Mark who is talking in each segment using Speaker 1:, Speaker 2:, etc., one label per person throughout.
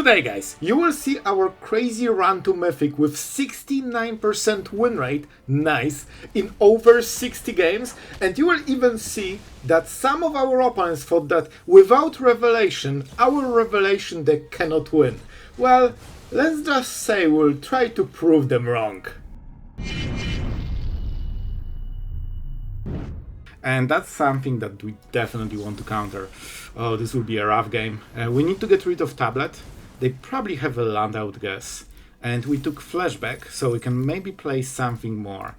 Speaker 1: Today, guys, you will see our crazy run to Mythic with 69% win rate, nice, in over 60 games, and you will even see that some of our opponents thought that without Revelation, our Revelation deck cannot win. Well, let's just say we'll try to prove them wrong. And that's something that we definitely want to counter. Oh, this will be a rough game. We need to get rid of Tablet. They probably have a land, I would guess. And we took Flashback, so we can maybe play something more.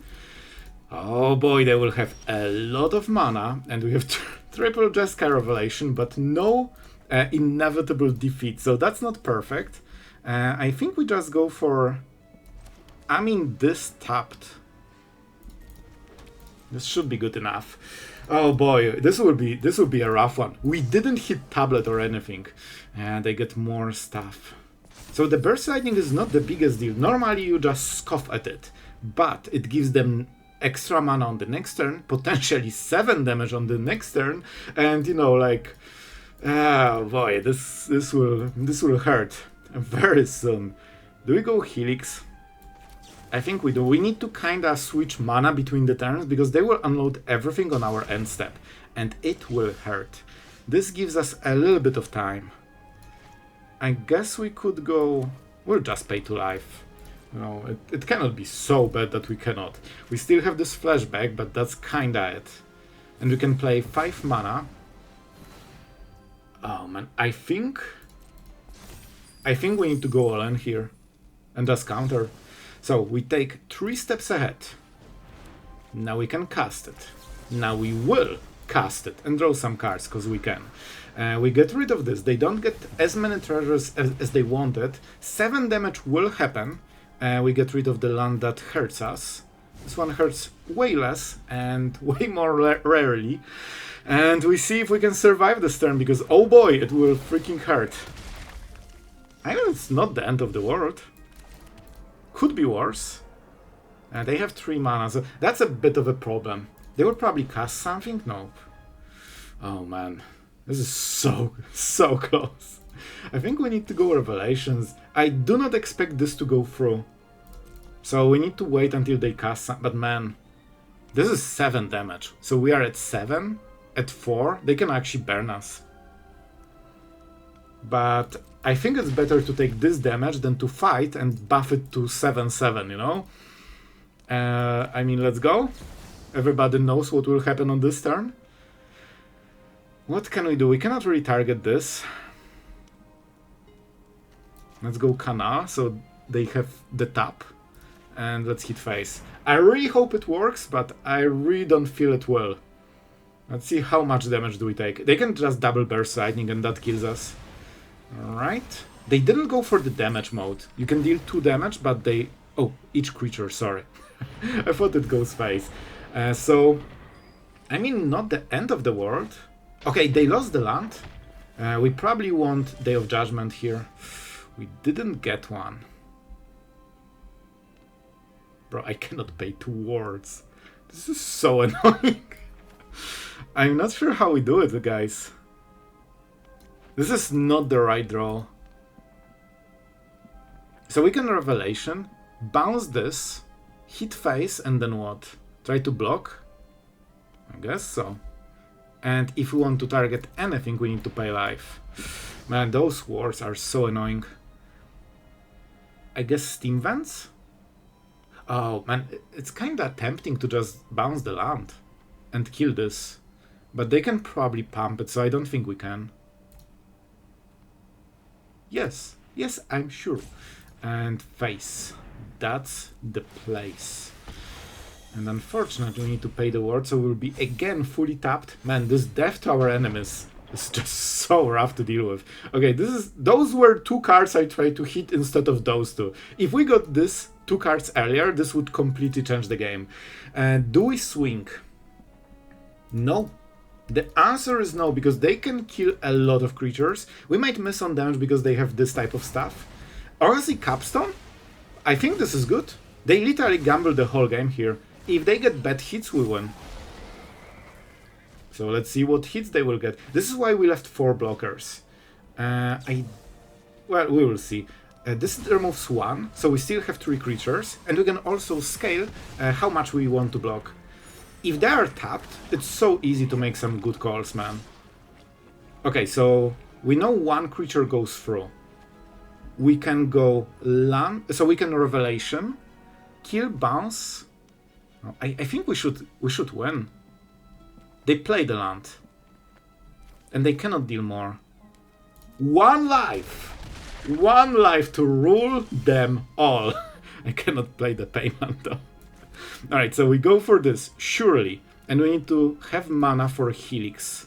Speaker 1: Oh boy, they will have a lot of mana, and we have triple Jeskai Revelation, but no inevitable defeat, so that's not perfect. I think we just go for... this tapped. This should be good enough. Oh boy, this will be a rough one. We didn't hit Tablet or anything, and they get more stuff. So the Burst Lightning is not the biggest deal. Normally you just scoff at it, but it gives them extra mana on the next turn, potentially 7 damage on the next turn, and you know, like, oh boy, this will hurt very soon. Do we go Helix? I think we do. We need to kinda switch mana between the turns because they will unload everything on our end step, and it will hurt. This gives us a little bit of time. I guess we could go... We'll just pay to life. No, it cannot be so bad that we cannot. We still have this Flashback, but that's kinda it. And we can play 5 mana. Oh man, I think we need to go all in here and just counter. So we take 3 steps ahead. Now we can cast it. Now we will cast it and draw some cards, because we can. We get rid of this. They don't get as many treasures as they wanted. 7 damage will happen. We get rid of the land that hurts us. This one hurts way less and way more rarely. And we see if we can survive this turn, because oh boy, it will freaking hurt. I know it's not the end of the world. Could be worse. They have 3 mana, so that's a bit of a problem. They would probably cast something? Nope. Oh man, this is so close. I think we need to go Revelations. I do not expect this to go through. So we need to wait until they cast some, but man, this is 7 damage. So we are at 7, at 4, they can actually burn us. But I think it's better to take this damage than to fight and buff it to 7/7, you know? Let's go. Everybody knows what will happen on this turn. What can we do? We cannot really target this. Let's go Canal, so they have the tap. And let's hit face. I really hope it works, but I really don't feel it will. Let's see how much damage do we take. They can just double Burst Lightning and that kills us. Alright. They didn't go for the damage mode. You can deal 2 damage, but they... Oh, each creature, sorry. I thought it goes face. Not the end of the world. Okay, they lost the land. We probably want Day of Judgment here. We didn't get one. Bro, I cannot pay 2 wards. This is so annoying. I'm not sure how we do it, guys. This is not the right draw. So we can Revelation, bounce this, hit face, and then what? Try to block? I guess so. And if we want to target anything, we need to pay life. Man, those wards are so annoying. I guess Steam Vents? Oh man, it's kinda tempting to just bounce the land and kill this. But they can probably pump it, so I don't think we can. Yes, I'm sure. And face. That's the place. And unfortunately, we need to pay the ward, so we'll be again fully tapped. Man, this death to our enemies is just so rough to deal with. Okay, those were 2 cards I tried to hit instead of those 2. If we got this 2 cards earlier, this would completely change the game. Do we swing? No. The answer is no, because they can kill a lot of creatures. We might miss on damage because they have this type of stuff. Honestly, Capstone? I think this is good. They literally gamble the whole game here. If they get bad hits, we win. So let's see what hits they will get. This is why we left 4 blockers. well, we will see. This removes 1, so we still have 3 creatures, and we can also scale how much we want to block. If they are tapped, it's so easy to make some good calls, man. Okay, so we know 1 creature goes through. We can go land, so we can Revelation, kill, bounce. I think we should win. They play the land, and they cannot deal more. 1 life! 1 life to rule them all. I cannot play the payment though. Alright, so we go for this, surely. And we need to have mana for Helix.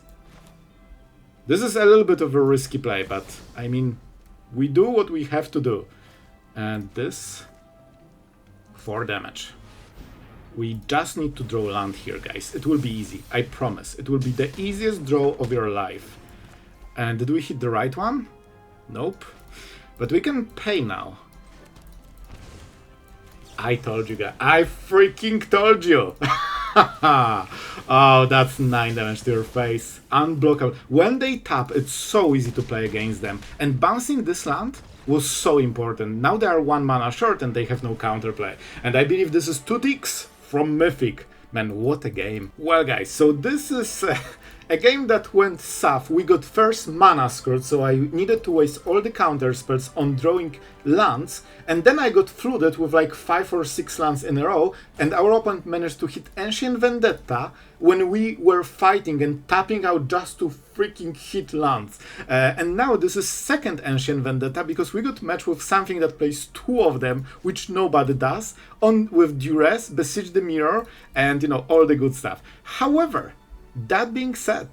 Speaker 1: This is a little bit of a risky play, but I mean, we do what we have to do. And this, 4 damage. We just need to draw land here, guys. It will be easy, I promise. It will be the easiest draw of your life. And did we hit the right one? Nope. But we can pay now. I told you guys. I freaking told you. Oh, that's 9 damage to your face. Unblockable. When they tap, it's so easy to play against them. And bouncing this land was so important. Now they are 1 mana short and they have no counterplay. And I believe this is 2 ticks from Mythic. Man, what a game. Well, guys, so this is a game that went south. We got first mana screwed, so I needed to waste all the counter spells on drawing lands, and then I got flooded with like 5 or 6 lands in a row, and our opponent managed to hit Ancient Vendetta when we were fighting and tapping out just to freaking hit lands. And now this is second Ancient Vendetta, because we got matched with something that plays 2 of them, which nobody does, on with Duress, Besiege the Mirror, and you know, all the good stuff. However, that being said,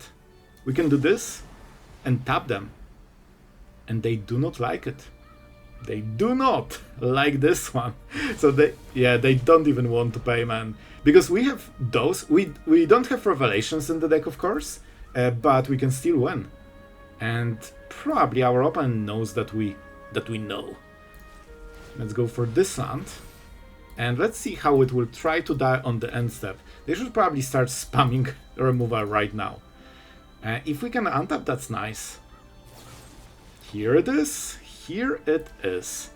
Speaker 1: we can do this and tap them. And they do not like it. They do not like this one. So they don't even want to pay, man. Because we have those. We don't have Revelations in the deck, of course, but we can still win. And probably our opponent knows that we know. Let's go for this land. And let's see how it will try to die on the end step. They should probably start spamming removal right now. If we can untap, that's nice. Here it is. Here it is.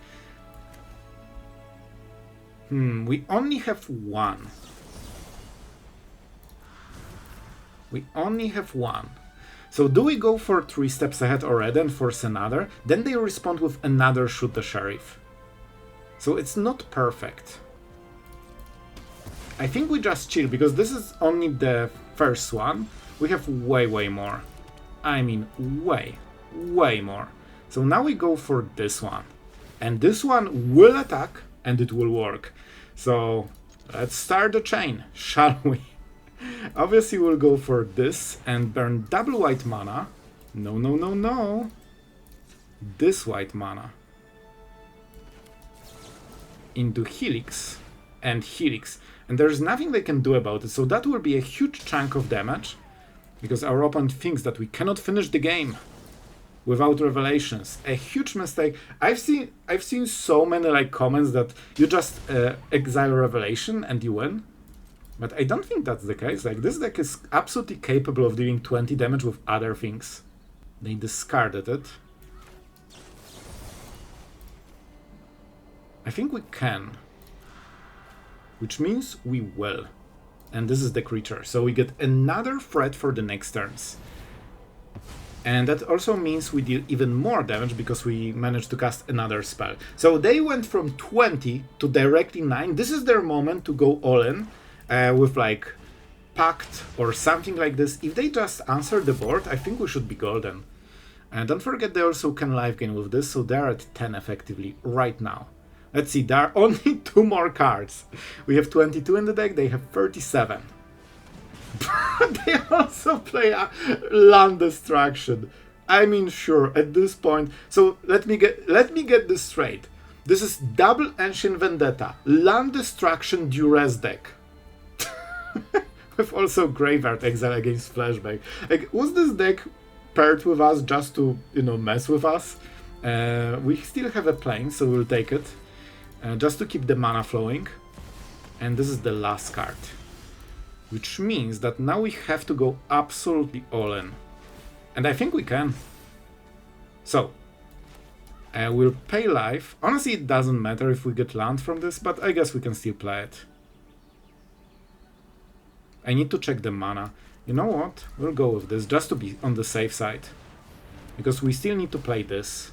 Speaker 1: We only have 1. We only have 1. So do we go for 3 steps ahead already and force another? Then they respond with another Shoot the Sheriff. So it's not perfect. I think we just chill, because this is only the first one. We have way more. I mean, way more. So now we go for this one. And this one will attack, and it will work. So let's start the chain, shall we? Obviously we'll go for this and burn double white mana. No. This white mana into Helix and Helix. And there's nothing they can do about it, so that will be a huge chunk of damage, because our opponent thinks that we cannot finish the game without Revelations. A huge mistake. I've seen so many like comments that you just exile Revelation and you win, but I don't think that's the case. Like, this deck is absolutely capable of dealing 20 damage with other things. They discarded it. I think we can. Which means we will. And this is the creature. So we get another threat for the next turns. And that also means we deal even more damage because we managed to cast another spell. So they went from 20 to directly 9. This is their moment to go all in with like Pact or something like this. If they just answer the board, I think we should be golden. And don't forget they also can live gain with this, so they're at 10 effectively right now. Let's see, there are only 2 more cards. We have 22 in the deck, they have 37. They also play a land destruction. I mean, sure, at this point. So let me get this straight. This is double Ancient Vendetta, land destruction Duress deck. With also Graveyard Exile against Flashback. Like, was this deck paired with us just to, you know, mess with us? We still have a plane, so we'll take it. Just to keep the mana flowing. And this is the last card. Which means that now we have to go absolutely all in. And I think we can. So, We'll pay life. Honestly, it doesn't matter if we get land from this, but I guess we can still play it. I need to check the mana. You know what? We'll go with this, just to be on the safe side. Because we still need to play this.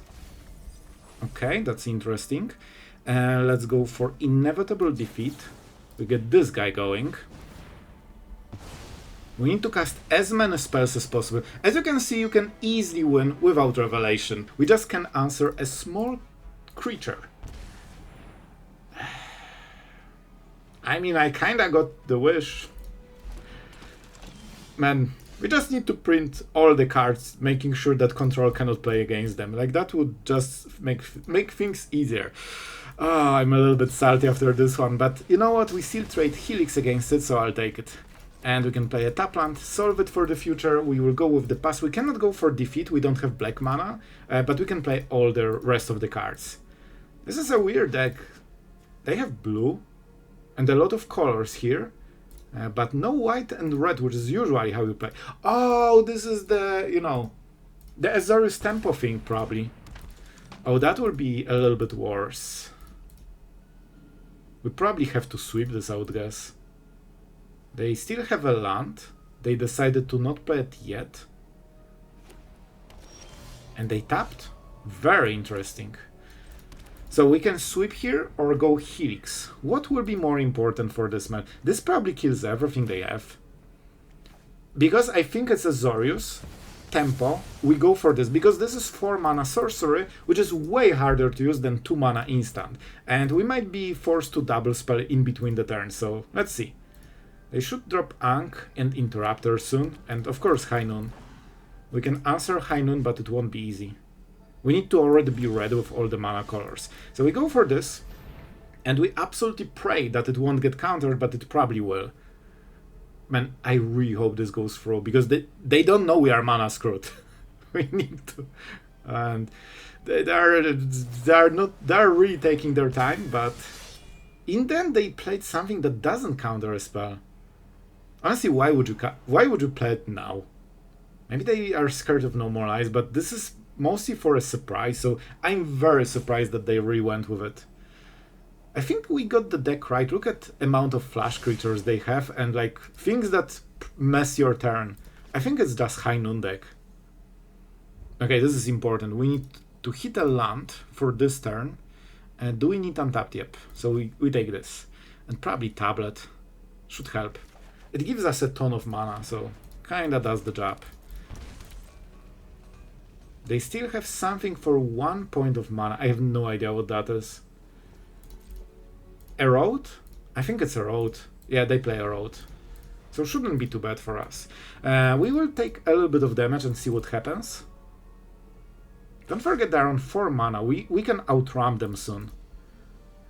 Speaker 1: Okay, that's interesting. Let's go for Inevitable Defeat. We get this guy going. We need to cast as many spells as possible. As you can see, you can easily win without Revelation. We just can answer a small creature. I mean, I kinda got the wish. Man, we just need to print all the cards, making sure that control cannot play against them. Like, that would just make things easier. Oh, I'm a little bit salty after this one, but you know what? We still trade Helix against it, so I'll take it. And we can play a tap land, solve it for the future. We will go with the pass. We cannot go for defeat, we don't have black mana, but we can play all the rest of the cards. This is a weird deck. They have blue and a lot of colors here, but no white and red, which is usually how you play. Oh, this is the, you know, the Azorius Tempo thing, probably. Oh, that will be a little bit worse. We probably have to sweep this out, guess. They still have a land. They decided to not play it yet. And they tapped? Very interesting. So we can sweep here or go Helix. What will be more important for this match? This probably kills everything they have. Because I think it's Azorius Tempo, we go for this. Because this is 4 mana sorcery, which is way harder to use than 2 mana instant. And we might be forced to double spell in between the turns, so let's see. They should drop Ankh and Interrupter soon, and of course High Noon. We can answer High Noon, but it won't be easy. We need to already be ready with all the mana colors. So we go for this, and we absolutely pray that it won't get countered, but it probably will. Man, I really hope this goes through, because they don't know we are mana screwed. We need to. And they're really taking their time, but in the end they played something that doesn't counter a spell. Honestly, why would you play it now? Maybe they are scared of No More Lies, but this is mostly for a surprise, so I'm very surprised that they really went with it. I think we got the deck right. Look at amount of flash creatures they have and like things that mess your turn. I think it's just High Noon deck. Okay, this is important. We need to hit a land for this turn. Do we need untapped? Yep. So we take this. And probably Tablet. Should help. It gives us a ton of mana, so kinda does the job. They still have something for 1 point of mana. I have no idea what that is. Erode? I think it's Erode. Yeah, they play Erode. So shouldn't be too bad for us. We will take a little bit of damage and see what happens. Don't forget they're on 4 mana. We can outrun them soon.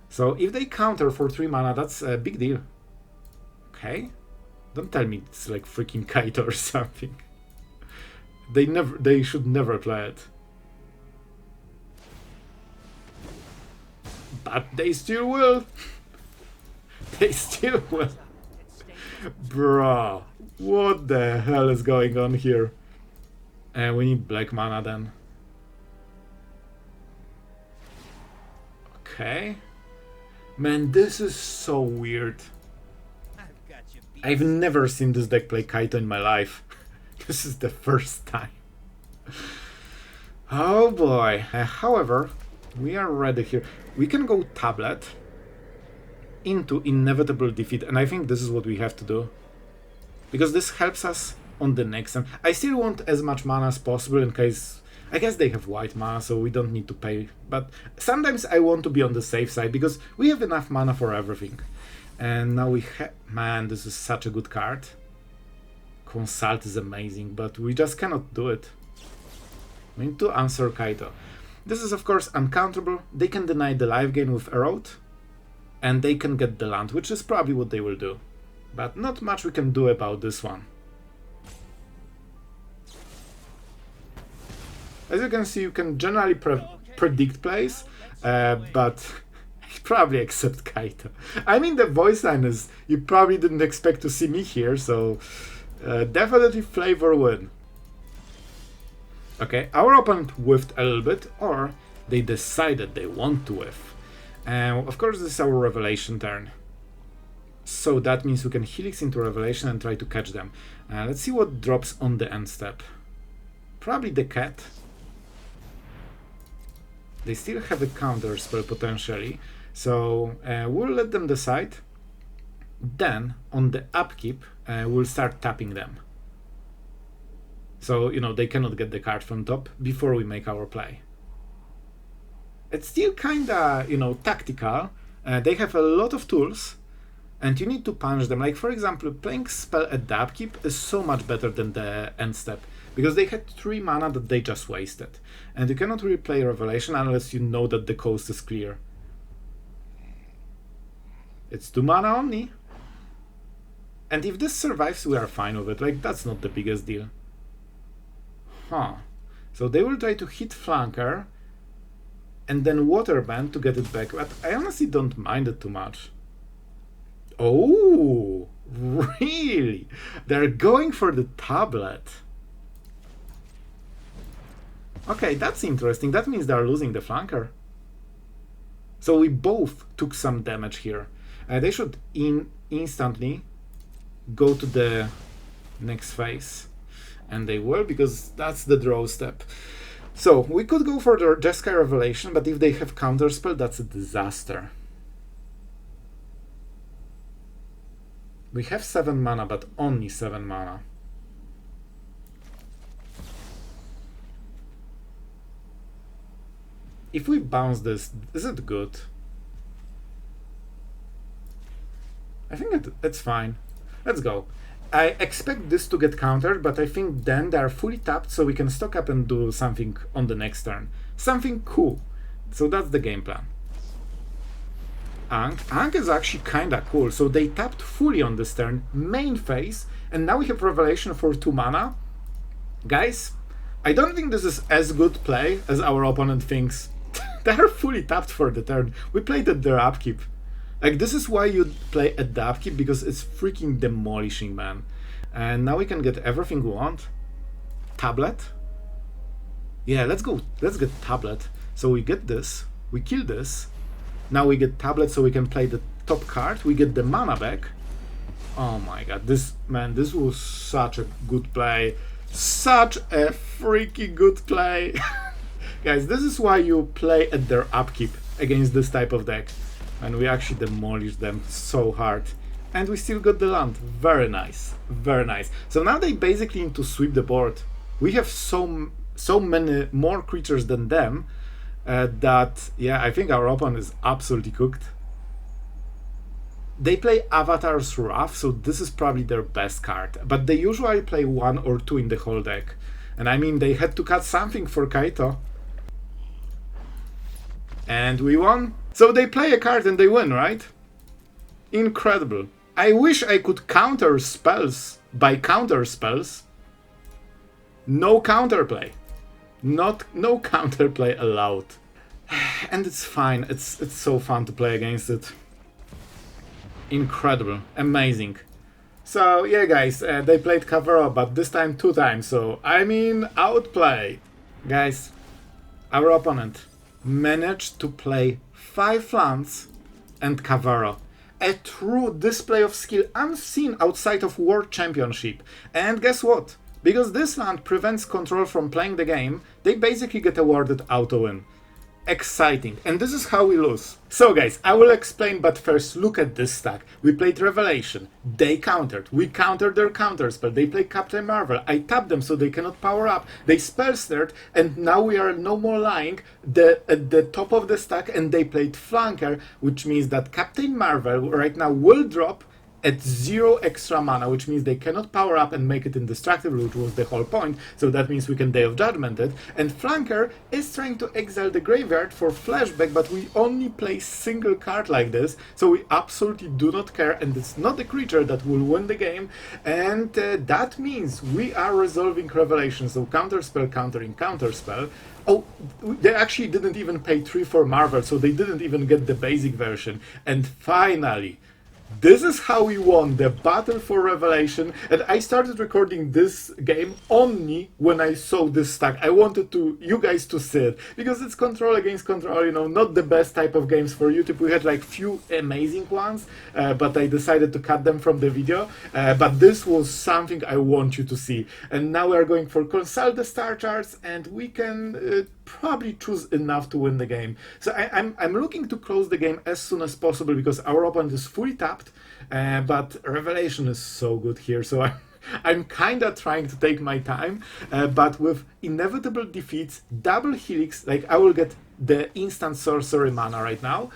Speaker 1: So if they counter for 3 mana, that's a big deal. Okay. Don't tell me it's like freaking Kaito or something. They should never play it. But they still will. They still will. Bruh. What the hell is going on here? We need black mana then. Okay. Man, this is so weird. I've never seen this deck play Kaito in my life. This is the first time. Oh boy. However, we are ready here. We can go Tablet into Inevitable Defeat, and I think this is what we have to do. Because this helps us on the next turn. I still want as much mana as possible in case... I guess they have white mana, so we don't need to pay. But sometimes I want to be on the safe side, because we have enough mana for everything. And now we have... Man, this is such a good card. Consult is amazing, but we just cannot do it. We need to answer Kaito. This is of course uncounterable. They can deny the life gain with Erode, and they can get the land, which is probably what they will do. But not much we can do about this one. As you can see, you can generally predict plays, but I probably accept Kaito. I mean, the voice line is, you probably didn't expect to see me here, so definitely flavor win. Okay, our opponent whiffed a little bit, or they decided they want to whiff. Of course, this is our Revelation turn. So that means we can Helix into Revelation and try to catch them. Let's see what drops on the end step. Probably the cat. They still have a counter spell potentially, so we'll let them decide. Then, on the upkeep, we'll start tapping them. So, you know, they cannot get the card from top before we make our play. It's still kinda, you know, tactical. They have a lot of tools, and you need to punch them. Like, for example, playing spell at the upkeep is so much better than the end step, because they had 3 mana that they just wasted. And you cannot really play Revelation unless you know that the coast is clear. It's 2 mana only. And if this survives, we are fine with it. Like, that's not the biggest deal. Huh. So they will try to hit Flanker and then Waterbend to get it back. But I honestly don't mind it too much. Oh, really? They're going for the tablet. Okay, that's interesting. That means they're losing the Flanker. So we both took some damage here. They should instantly go to the next phase. And they will, because that's the draw step. So we could go for the Jeskai Revelation, but if they have counterspell, that's a disaster. We have 7 mana, but only 7 mana. If we bounce this, is it good? I think it's fine. Let's go. I expect this to get countered, but I think then they are fully tapped, so we can stock up and do something on the next turn. Something cool. So that's the game plan. Ankh is actually kinda cool. So they tapped fully on this turn, main phase, and now we have Revelation for 2 mana. Guys, I don't think this is as good play as our opponent thinks. They're fully tapped for the turn. We played at their upkeep. Like, this is why you play at the upkeep, because it's freaking demolishing, man. And now we can get everything we want. Tablet? Yeah, let's go. Let's get tablet. So we get this. We kill this. Now we get tablet so we can play the top card. We get the mana back. Oh my god. This was such a good play. Such a freaking good play. Guys, this is why you play at their upkeep against this type of deck. And we actually demolished them so hard. And we still got the land. Very nice. Very nice. So now they basically need to sweep the board. We have so many more creatures than them that, yeah, I think our opponent is absolutely cooked. They play Avatar's Wrath, so this is probably their best card. But they usually play 1 or 2 in the whole deck. And I mean, they had to cut something for Kaito. And we won. So they play a card and they win, right? Incredible. I wish I could counter spells by counter spells. No counterplay. No counterplay allowed. And it's fine. It's so fun to play against it. Incredible. Amazing. So yeah, guys, they played Kavero, but this time 2 times. So I mean, outplay. Guys, our opponent managed to play 5 lands and Kavero. A true display of skill unseen outside of World Championship. And guess what? Because this land prevents control from playing the game, they basically get awarded auto win. Exciting. And this is how we lose. So guys, I will explain, but first look at this stack. We played Revelation. They countered. We countered their counterspell. They played Captain Marvel. I tapped them so they cannot power up. They spell stirred, and now we are no more lying at the top of the stack, and they played Flanker, which means that Captain Marvel right now will drop at 0 extra mana, which means they cannot power up and make it indestructible, which was the whole point, so that means we can Day of Judgment it. And Flanker is trying to exile the graveyard for Flashback, but we only play single card like this, so we absolutely do not care, and it's not the creature that will win the game, and that means we are resolving Revelation, so counterspell, countering, counterspell. Oh, they actually didn't even pay 3 for Marvel, so they didn't even get the basic version. And finally, This is how we won the battle for Revelation, and I started recording this game only when I saw this stack. I wanted you guys to see it, because it's control against control, you know, not the best type of games for YouTube. We had like few amazing ones, but I decided to cut them from the video, but this was something I want you to see. And now we are going for consult the star charts, and we can probably choose enough to win the game. So I'm looking to close the game as soon as possible, because our opponent is fully tapped, but Revelation is so good here, so I'm kinda trying to take my time, but with inevitable defeats, double Helix, like I will get the instant sorcery mana right now,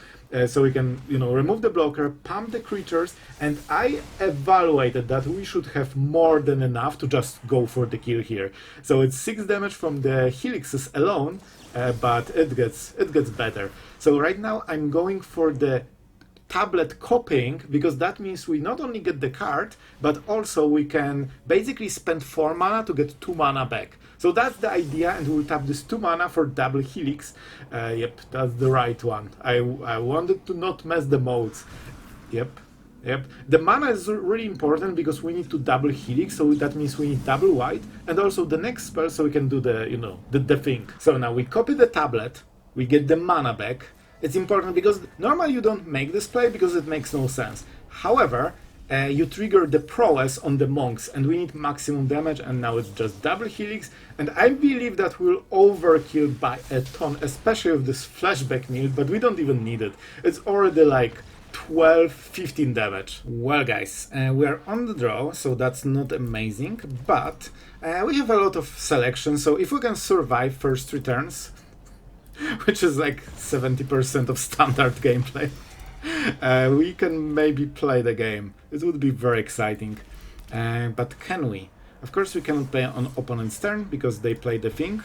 Speaker 1: so we can, you know, remove the blocker, pump the creatures, and I evaluated that we should have more than enough to just go for the kill here. So it's 6 damage from the Helixes alone, but it gets better. So right now I'm going for the tablet copying, because that means we not only get the card, but also we can basically spend 4 mana to get 2 mana back. So that's the idea, and we'll tap this 2 mana for double Helix. Yep, that's the right one. I wanted to not mess the modes. Yep. The mana is really important, because we need to double Helix, so that means we need double white, and also the next spell, so we can do the, you know, the thing. So now we copy the tablet, we get the mana back. It's important because normally you don't make this play because it makes no sense. However, you trigger the prowess on the monks, and we need maximum damage, and now it's just double Helix, and I believe that we'll overkill by a ton, especially with this flashback meal, but we don't even need it. It's already like 12-15 damage. Well guys, we are on the draw, so that's not amazing, but we have a lot of selection, so if we can survive first 3 turns, which is like 70% of standard gameplay, we can maybe play the game. It would be very exciting. But can we? Of course we cannot play on opponent's turn, because they play the thing.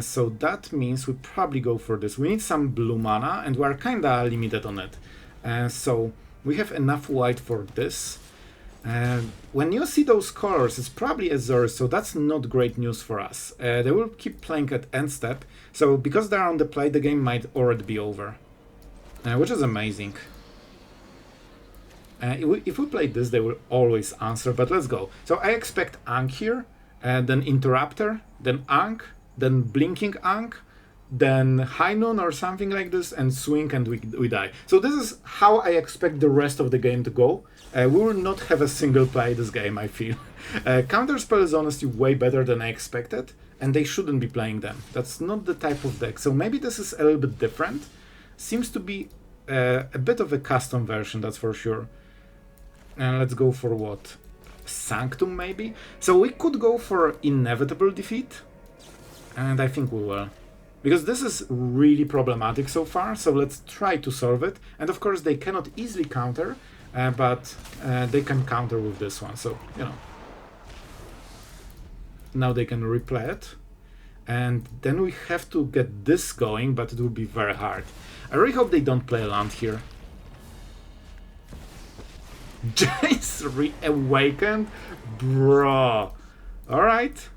Speaker 1: So that means we probably go for this. We need some blue mana, and we are kinda limited on it. So we have enough white for this. When you see those colors, it's probably Azores, so that's not great news for us. They will keep playing at end step, so because they're on the play, the game might already be over. Which is amazing. If we play this, they will always answer, but let's go. So I expect Ankh here, then Interrupter, then Ankh, then Blinking Ankh, then High Noon or something like this, and swing, and we die. So this is how I expect the rest of the game to go. We will not have a single play this game, I feel. Counterspell is honestly way better than I expected, and they shouldn't be playing them. That's not the type of deck, so maybe this is a little bit different. Seems to be a bit of a custom version, that's for sure. And let's go for what? Sanctum, maybe? So we could go for Inevitable Defeat, and I think we will. Because this is really problematic so far, so let's try to solve it. And of course they cannot easily counter, but they can counter with this one, so, you know. Now they can replay it. And then we have to get this going, but it will be very hard. I really hope they don't play land here. Jace reawakened? Bro. Alright.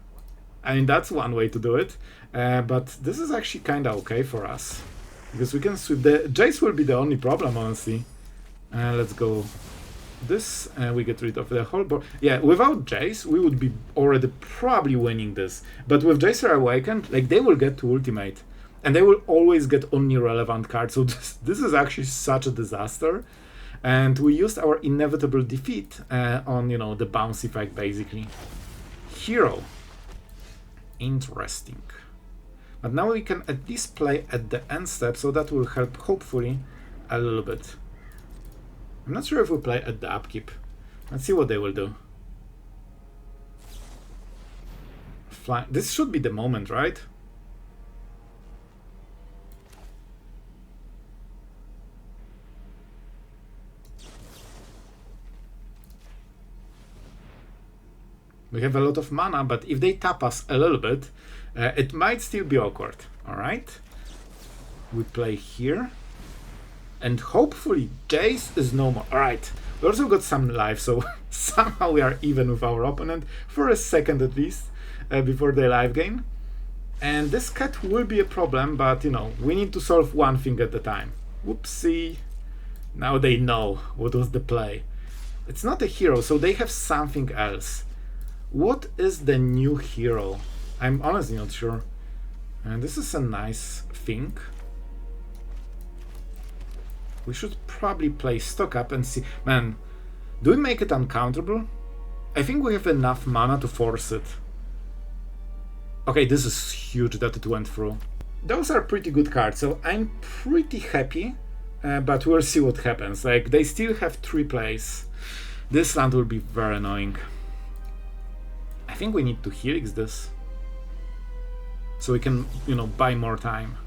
Speaker 1: I mean, that's one way to do it. But this is actually kinda okay for us. Because we can sweep the... Jace will be the only problem, honestly. Let's go this, we get rid of the whole board. Yeah, without Jace, we would be already probably winning this. But with Jace Awakened, like, they will get to ultimate. And they will always get only relevant cards. So this is actually such a disaster. And we used our Inevitable Defeat on, you know, the bouncy fight, basically. Hero. Interesting. But now we can at least play at the end step, so that will help, hopefully, a little bit. I'm not sure if we play at the upkeep. Let's see what they will do. Fly. This should be the moment, right? We have a lot of mana, but if they tap us a little bit, it might still be awkward. Alright. We play here. And hopefully Jace is no more. Alright. We also got some life, so somehow we are even with our opponent. For a second at least. Before the live game. And this cat will be a problem, but you know, we need to solve one thing at a time. Whoopsie. Now they know what was the play. It's not a hero, so they have something else. What is the new hero? I'm honestly not sure. And this is a nice thing. We should probably play stock up and see. Man, do we make it uncounterable? I think we have enough mana to force it. Okay, this is huge that it went through. Those are pretty good cards, so I'm pretty happy. But we'll see what happens. Like, they still have 3 plays. This land will be very annoying. I think we need to Helix this. So we can, you know, buy more time.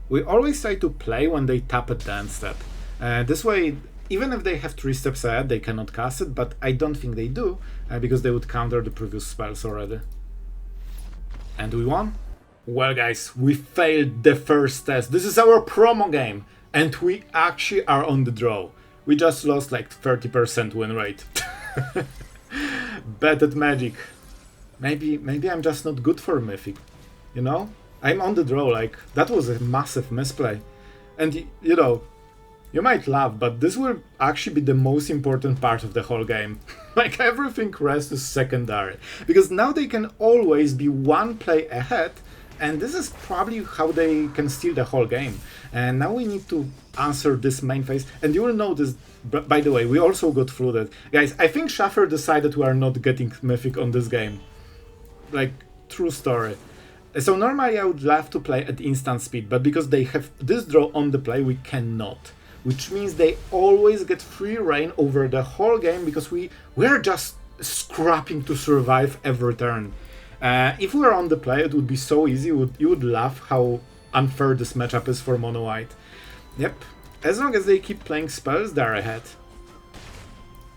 Speaker 1: We always try to play when they tap at the end step. This way, even if they have 3 steps ahead, they cannot cast it, but I don't think they do, because they would counter the previous spells already. And we won? Well guys, we failed the first test. This is our promo game, and we actually are on the draw. We just lost like 30% win rate. Bad at Magic. Maybe I'm just not good for Mythic, you know? I'm on the draw, like, that was a massive misplay. And, you know, you might laugh, but this will actually be the most important part of the whole game. Like, everything rest is secondary. Because now they can always be 1 play ahead, and this is probably how they can steal the whole game. And now we need to answer this main phase. And you will notice, by the way, we also got flooded. Guys, I think Schaffer decided we are not getting Mythic on this game. Like, true story. So normally I would love to play at instant speed, but because they have this draw on the play, we cannot. Which means they always get free reign over the whole game because we're just scrapping to survive every turn. If we were on the play, it would be so easy. You would laugh how unfair this matchup is for Mono White. Yep, as long as they keep playing spells, they're ahead.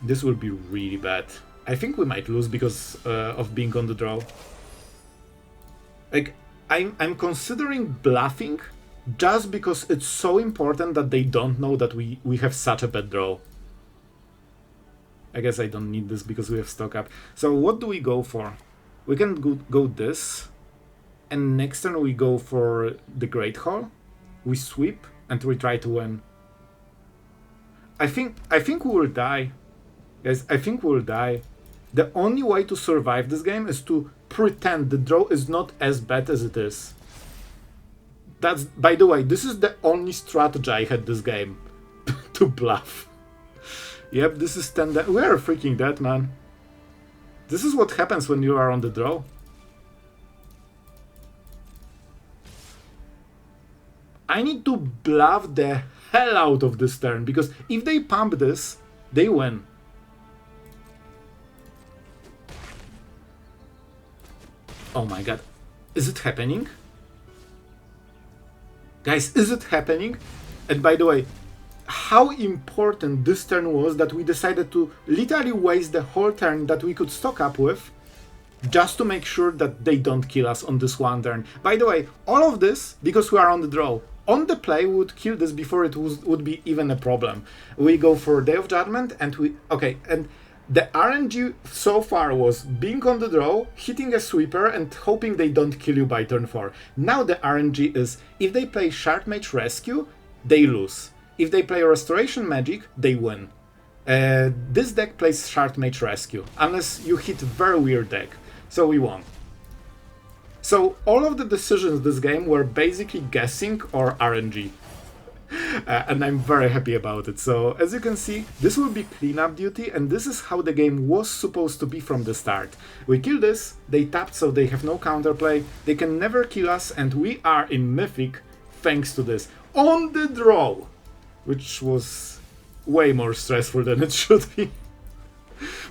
Speaker 1: This will be really bad. I think we might lose because of being on the draw. Like, I'm considering bluffing just because it's so important that they don't know that we have such a bad draw. I guess I don't need this because we have stock up. So what do we go for? We can go this, and next turn we go for the Great Hall. We sweep and we try to win. I think we will die. Guys, I think we will die. The only way to survive this game is to pretend the draw is not as bad as it is. That's, by the way, this is the only strategy I had this game. To bluff. Yep, this is 10 dead. We are freaking dead, man. This is what happens when you are on the draw. I need to bluff the hell out of this turn, because if they pump this, they win. Oh my god. Is it happening? Guys, is it happening? And by the way, how important this turn was that we decided to literally waste the whole turn that we could stock up with just to make sure that they don't kill us on this one turn. By the way, all of this because we are on the draw. On the play, we would kill this before it would be even a problem. We go for Day of Judgment and we... Okay, and the RNG so far was being on the draw, hitting a sweeper and hoping they don't kill you by turn 4. Now the RNG is, if they play Shard Mage Rescue, they lose. If they play Restoration Magic, they win. This deck plays Shard Mage Rescue, unless you hit very weird deck. So we won. So all of the decisions this game were basically guessing or RNG. And I'm very happy about it. So as you can see, this will be cleanup duty, and this is how the game was supposed to be from the start. We kill this, they tapped so they have no counterplay, they can never kill us, and we are in Mythic thanks to this. On the draw! Which was way more stressful than it should be.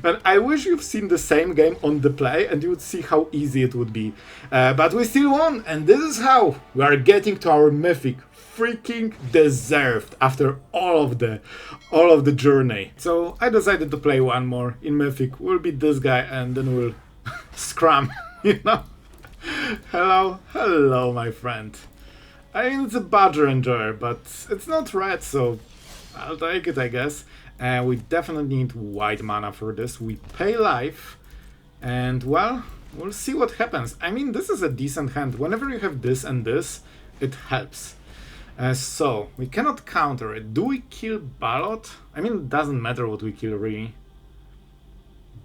Speaker 1: And I wish you've seen the same game on the play and you would see how easy it would be. But we still won, and this is how we are getting to our Mythic. Freaking deserved after all of the journey. So I decided to play one more in Mythic. We'll beat this guy and then we'll scram, you know? Hello, my friend. I mean, it's a Badger Enjoyer, but it's not red, so I'll take it, I guess. We definitely need white mana for this. We pay life, and well, we'll see what happens. I mean, this is a decent hand. Whenever you have this and this, it helps. So, we cannot counter it. Do we kill Ballot? I mean, it doesn't matter what we kill, really.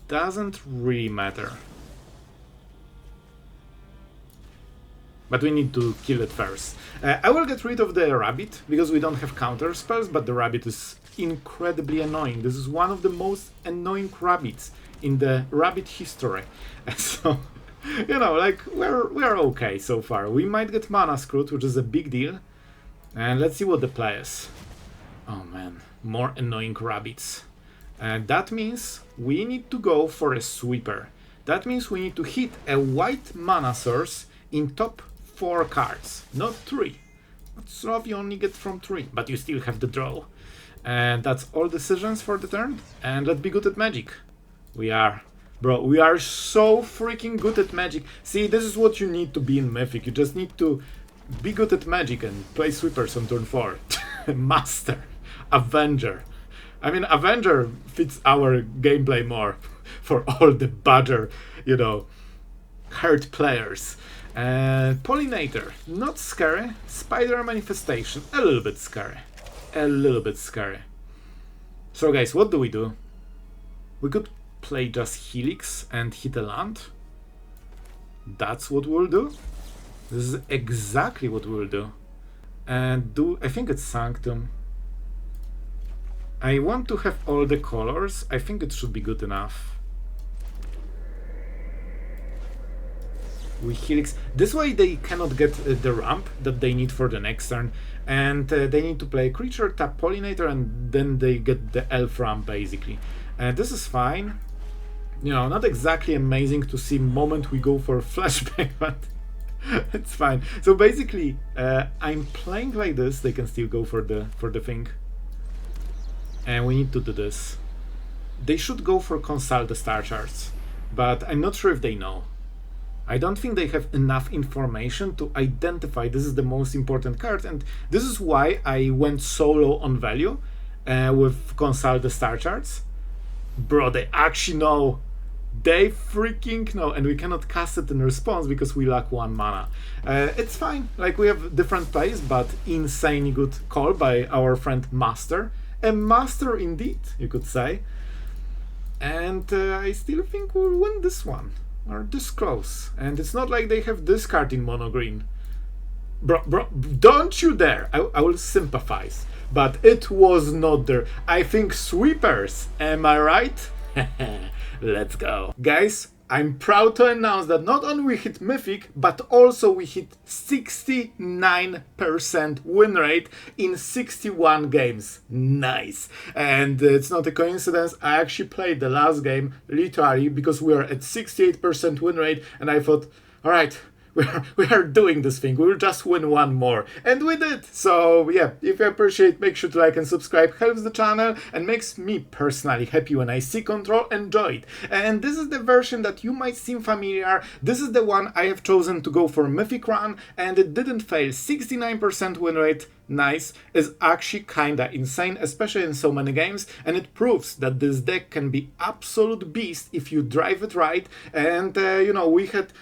Speaker 1: Doesn't really matter. But we need to kill it first. I will get rid of the rabbit, because we don't have counter spells, but the rabbit is incredibly annoying. This is one of the most annoying rabbits in the rabbit history. So, you know, like, we're okay so far. We might get mana screwed, which is a big deal. And let's see what the play is. Oh man, more annoying rabbits. That means we need to go for a sweeper. That means we need to hit a white mana source in top 4 cards, not 3. But Sloth you only get from 3, but you still have the draw. And that's all decisions for the turn. And let's be good at magic. We are. Bro, we are so freaking good at magic. See, this is what you need to be in Mythic. You just need to be good at magic and play sweepers on turn 4. Master. Avenger. I mean, Avenger fits our gameplay more for all the badger, you know, hurt players. Pollinator, not scary. Spider Manifestation, a little bit scary. A little bit scary. So guys, what do? We could play just Helix and hit a land. That's what we'll do. This is exactly what we'll do. And I think it's Sanctum. I want to have all the colors. I think it should be good enough. We Helix. This way they cannot get the ramp that they need for the next turn. And they need to play a creature, tap Pollinator, and then they get the elf ramp basically. This is fine. You know, not exactly amazing to see moment we go for Flashback, but it's fine. So basically, I'm playing like this. They can still go for the thing. And we need to do this. They should go for Consult the Star Charts, but I'm not sure if they know. I don't think they have enough information to identify this is the most important card, and this is why I went solo on value with Consult the Star Charts. Bro, they actually know. They freaking know, and we cannot cast it in response because we lack 1 mana. It's fine, like we have different plays, but insanely good call by our friend Master. A master indeed, you could say. And I still think we'll win this one. Or this close. And it's not like they have this card in mono green. Bro, don't you dare! I will sympathize. But it was not there. I think sweepers, am I right? Let's go. Guys, I'm proud to announce that not only we hit Mythic, but also we hit 69% win rate in 61 games. Nice. And it's not a coincidence, I actually played the last game literally because we are at 68% win rate, and I thought, alright, we are doing this thing, we'll just win 1 more, and we did. So yeah, if you appreciate, make sure to like and subscribe, helps the channel and makes me personally happy when I see control. Enjoy it. And this is the version that you might seem familiar. This is the one I have chosen to go for Mythic run, and it didn't fail. 69% win rate, nice, is actually kinda insane, especially in so many games, and it proves that this deck can be absolute beast if you drive it right. And you know, we had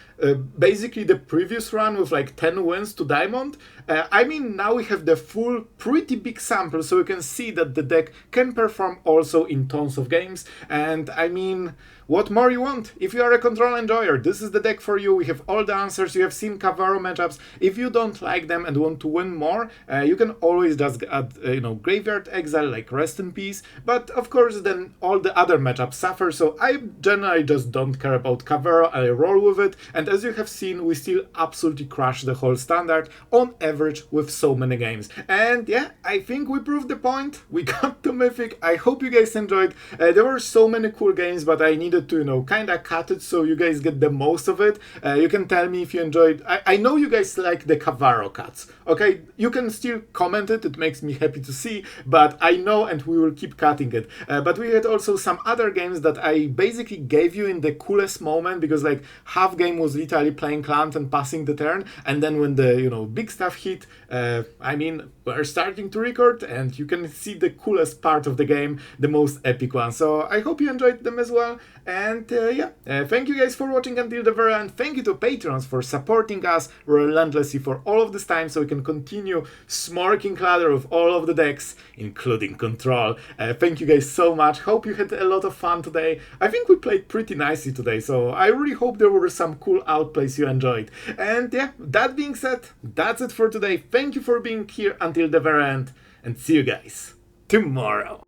Speaker 1: basically the previous run with like 10 wins to Diamond. I mean, now we have the full pretty big sample, so you can see that the deck can perform also in tons of games. And I mean, what more you want? If you are a control enjoyer, this is the deck for you. We have all the answers. You have seen Cavaro matchups. If you don't like them and want to win more, you can always just add, you know, Graveyard Exile, like Rest in Peace. But of course, then all the other matchups suffer. So I generally just don't care about Cavaro. I roll with it. And as you have seen, we still absolutely crush the whole standard on average with so many games. And yeah, I think we proved the point. We got to Mythic. I hope you guys enjoyed. There were so many cool games, but I needed to, you know, kind of cut it so you guys get the most of it. You can tell me if you enjoyed. I know you guys like the Cavaro cuts. Okay, you can still comment it. It makes me happy to see. But I know, and we will keep cutting it. But we had also some other games that I basically gave you in the coolest moment, because like half game was literally playing Clant and passing the turn, and then when the, you know, big stuff hit, I mean, we're starting to record, and you can see the coolest part of the game, the most epic one. So I hope you enjoyed them as well. And thank you guys for watching until the very end. Thank you to patrons for supporting us relentlessly for all of this time so we can continue smorking ladder with all of the decks, including Control. Thank you guys so much. Hope you had a lot of fun today. I think we played pretty nicely today, so I really hope there were some cool outplays you enjoyed. And yeah, that being said, that's it for today. Thank you for being here until the very end, and see you guys tomorrow.